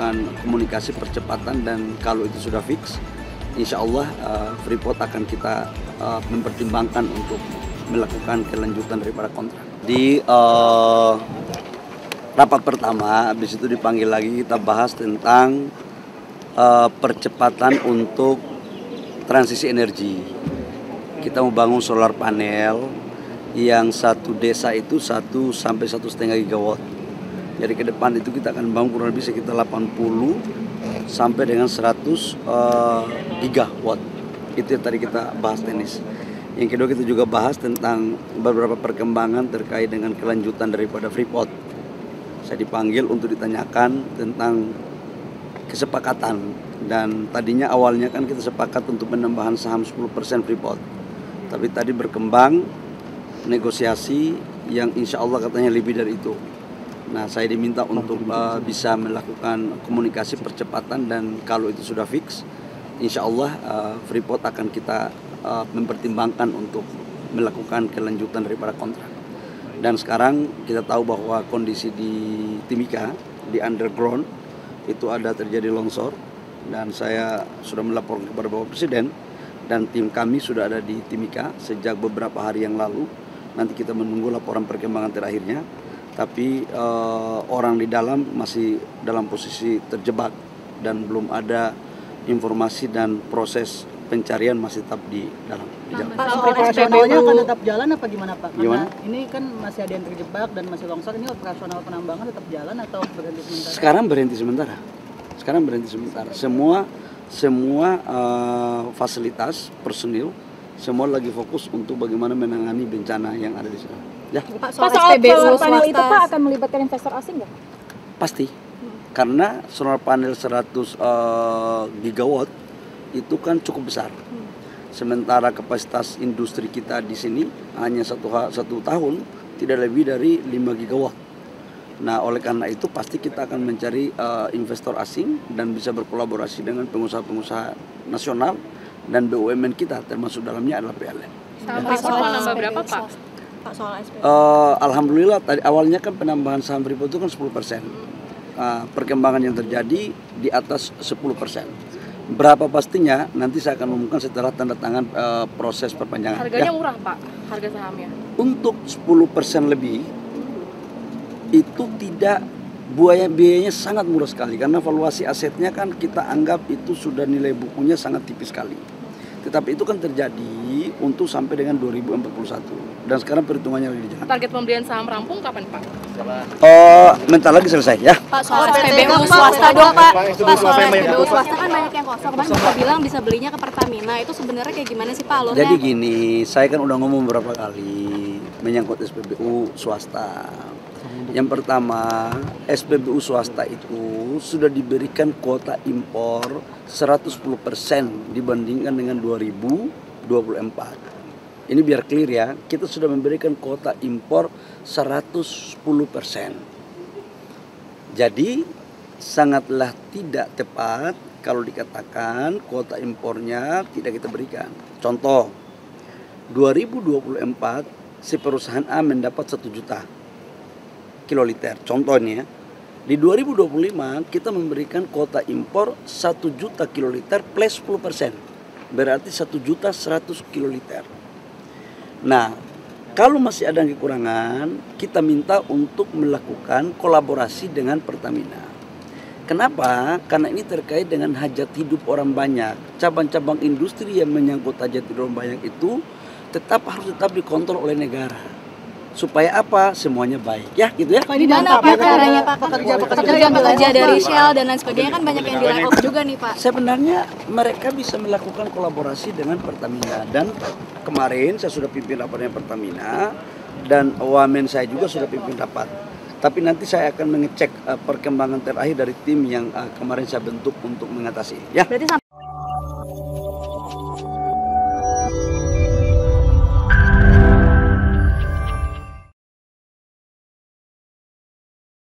melakukan komunikasi percepatan, dan kalau itu sudah fix, insya Allah Freeport akan kita mempertimbangkan untuk melakukan kelanjutan daripada kontrak. Di rapat pertama, habis itu dipanggil lagi, kita bahas tentang percepatan untuk transisi energi. Kita mau bangun solar panel yang satu desa itu 1 sampai 1,5 gigawatt. Jadi ke depan itu kita akan bangun kurang lebih sekitar 80 sampai dengan 100 gigawatt. Itu yang tadi kita bahas teknis. Yang kedua kita juga bahas tentang beberapa perkembangan terkait dengan kelanjutan daripada Freeport. Saya dipanggil untuk ditanyakan tentang kesepakatan, dan tadinya awalnya kan kita sepakat untuk penambahan saham 10% Freeport. Tapi tadi berkembang negosiasi yang insya Allah katanya lebih dari itu. Nah, saya diminta untuk bisa melakukan komunikasi percepatan, dan kalau itu sudah fix, insya Allah Freeport akan kita mempertimbangkan untuk melakukan kelanjutan daripada kontrak. Dan sekarang kita tahu bahwa kondisi di Timika, di underground, itu ada terjadi longsor, dan saya sudah melaporkan kepada Bapak Presiden, dan tim kami sudah ada di Timika sejak beberapa hari yang lalu. Nanti kita menunggu laporan perkembangan terakhirnya, tapi orang di dalam masih dalam posisi terjebak dan belum ada informasi, dan proses pencarian masih tetap di dalam. Pak, soal operasionalnya akan tetap jalan apa gimana Pak? Karena Gimana? ini kan masih ada yang terjebak dan masih longsor, ini operasional penambangan tetap jalan atau berhenti sementara? Sekarang berhenti sementara. Sekarang berhenti sementara. Semua fasilitas, personil, semua lagi fokus untuk bagaimana menangani bencana yang ada di sana. Ya. Pak, soal SPBU panel itu Pak akan melibatkan investor asing nggak? Pasti. Karena solar panel 100 gigawatt itu kan cukup besar. Sementara kapasitas industri kita di sini hanya satu tahun tidak lebih dari 5 gigawatt. Nah, oleh karena itu pasti kita akan mencari investor asing dan bisa berkolaborasi dengan pengusaha-pengusaha nasional dan BUMN kita, termasuk dalamnya adalah PLN. Saham Freeport mau nambah berapa Pak? Pak, soal SPBU. Alhamdulillah tadi awalnya kan penambahan saham Freeport itu kan 10%. Perkembangan yang terjadi di atas 10%. Berapa pastinya nanti saya akan umumkan setelah tanda tangan proses perpanjangan. Harganya murah Pak, harga sahamnya? Untuk 10% lebih itu tidak, biayanya sangat murah sekali, karena valuasi asetnya kan kita anggap itu sudah nilai bukunya sangat tipis sekali. Tetapi itu kan terjadi untuk sampai dengan 2041, dan sekarang perhitungannya lagi di jalan. Target pembelian saham rampung kapan Pak? Bentar lagi selesai ya. Pak, soal SPBU swasta dong Pak. Pak, soal SPBU swasta kan banyak yang kosong. Kemarin Bapak bilang bisa belinya ke Pertamina. Itu sebenarnya kayak gimana sih Pak alurnya? Jadi gini, saya kan udah ngomong beberapa kali menyangkut SPBU swasta. Yang pertama, SPBU swasta itu sudah diberikan kuota impor 110% dibandingkan dengan 2024. Ini biar clear ya, kita sudah memberikan kuota impor 110%. Jadi sangatlah tidak tepat kalau dikatakan kuota impornya tidak kita berikan. Contoh, 2024 si perusahaan A mendapat 1 juta kiloliter. Contohnya, di 2025 kita memberikan kuota impor 1 juta kiloliter plus 10%. Berarti 1.100.000 kiloliter. Nah, kalau masih ada kekurangan, kita minta untuk melakukan kolaborasi dengan Pertamina. Kenapa? Karena ini terkait dengan hajat hidup orang banyak. Cabang-cabang industri yang menyangkut hajat hidup orang banyak itu harus dikontrol oleh negara. Supaya apa? Semuanya baik. Ya, gitu ya. Gimana Pak caranya Pak? Pekerja dari Shell dan lain sebagainya kan banyak yang di layoff juga nih Pak. Sebenarnya mereka bisa melakukan kolaborasi dengan Pertamina, dan kemarin saya sudah pimpin rapat dengan Pertamina, dan wamen saya juga sudah pimpin rapat. Tapi nanti saya akan mengecek perkembangan terakhir dari tim yang kemarin saya bentuk untuk mengatasi. Ya. Berarti